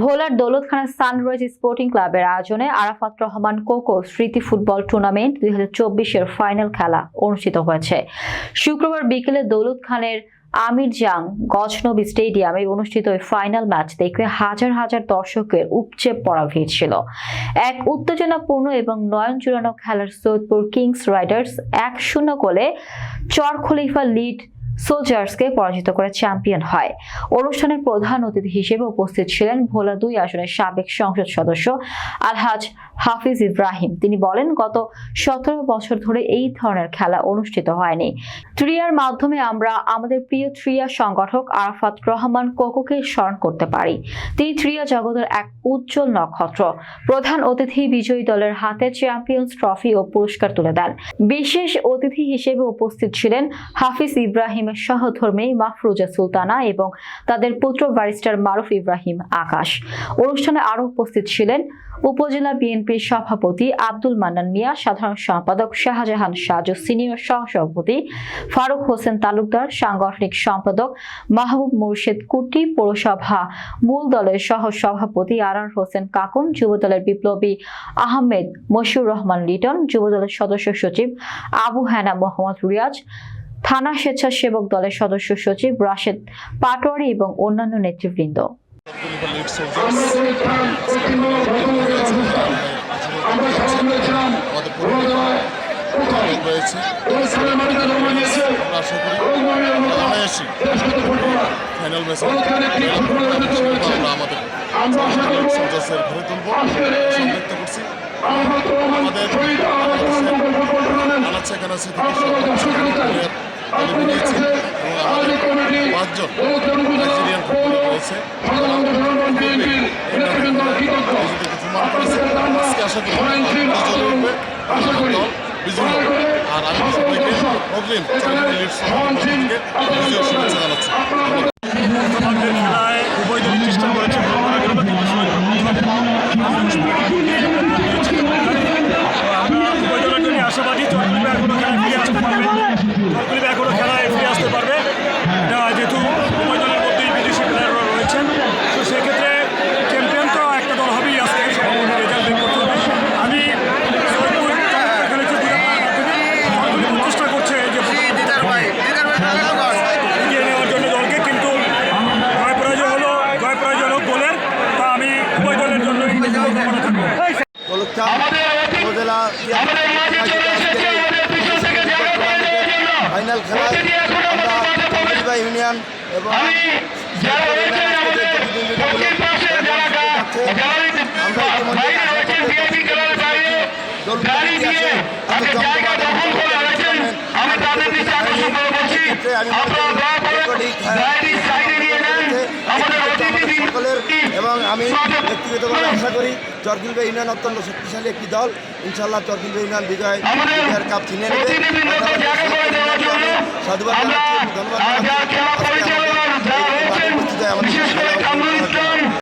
ভোলার দৌলতখানা sunrise sporting ক্লাবের আয়োজনে আরাফাত রহমান কোকো স্মৃতি ফুটবল টুর্নামেন্ট 2024 ফাইনাল খেলা অনুষ্ঠিত হয়েছে। শুক্রবার বিকেলে দৌলতখানের আমির জাং গজনবী স্টেডিয়ামে অনুষ্ঠিত ওই ফাইনাল ম্যাচ দেখতে হাজার হাজার দর্শকের উপচে পড়া ভিড় ছিল। এক উত্তেজনাপূর্ণ এবং নয়ন জুড়ানো খেলার সৈয়দপুর কিংস রাইডার্স 1-0 গোলে চর খলিফা লিড সোলজার্সকে পরাজিত করে চ্যাম্পিয়ন হয়। অনুষ্ঠানের প্রধান অতিথি হিসেবে উপস্থিত ছিলেন ভোলা 2 আসনের সাবেক সংসদ সদস্য আলহাজ হাফিজ ইব্রাহিম। তিনি বলেন, গত 17 বছর ধরে এই ধরনের খেলা অনুষ্ঠিত হয়নি। ট্রিয়ার মাধ্যমে আমরা আমাদের প্রিয় ট্রিয়া সংগঠক আরাফাত রহমান কোকোকে স্মরণ করতে পারি। তিনি ট্রিয়া জগতের এক উজ্জ্বল নক্ষত্র। প্রধান অতিথি বিজয়ী দলের হাতে চ্যাম্পিয়ন্স ট্রফি ও পুরস্কার তুলে দেন। বিশেষ অতিথি হিসেবে উপস্থিত ছিলেন হাফিজ ইব্রাহিমের সহধর্মী মাফরুজা সুলতানা এবং তাদের পুত্র ব্যারিস্টার মারুফ ইব্রাহিম আকাশ। অনুষ্ঠানে আরো উপস্থিত ছিলেন উপজেলা বিএনপির সভাপতি আব্দুল মান্নান মিয়া, সাধারণ সম্পাদক শাহজাহান সাজু, সিনিয়র সহসভাপতি ফারুক হোসেন তালুকদার, সাংগঠনিক সম্পাদক মাহবুব মুর্শেদ কুটি, পৌরসভা মূল দলের সহ সভাপতি আরার হোসেন কাকুন, যুবদলের বিপ্লবী আহমেদ মশিউর রহমান লিটন, যুবদলের সদস্য সচিব আবু হেনা মোহাম্মদ রিয়াজ, থানা স্বেচ্ছাসেবক দলের সদস্য সচিব রাশেদ পাটোয়ারি এবং অন্যান্য নেতৃবৃন্দ। আর আমি সবাইকে অগ্রিম শুভেচ্ছা জানাচ্ছি। উভয় দল চেষ্টা করেছে উভয় দলের জন্য আশাবাদী চট্টগ্রামে এখনো খেলায় ফিরে আসতে পারবে, চট্টগ্রামে এখনো খেলায় ফিরে আসতে পারবে, যেহেতু উভয় দলের মধ্যেই বিদেশি প্লেয়াররা রয়েছেন। তো সেক্ষেত্রে চ্যাম্পিয়ন তো একটা দল হবেই, আজকে সম্পূর্ণ রেজাল্ট বের করতে হবে। আমি চেষ্টা করছে যে এগিয়ে নেওয়ার জন্য দলকে, কিন্তু জয় পরাজয় হলো গোলের। তা আমি উভয় দলের জন্য ফাইনাল খেলায় আমরা ইউনিয়ন এবং এবং আমি ব্যক্তিগতভাবে আশা করি চরকিলবে ইউনিয়ন অত্যন্ত শক্তিশালী একটি দল। ইনশাল্লাহ চরকিলবে ইউনিয়ন বিজয়ের কাপ ছিনিয়ে নেবে। সাধুবাদ জানাচ্ছি, ধন্যবাদ জানাচ্ছি।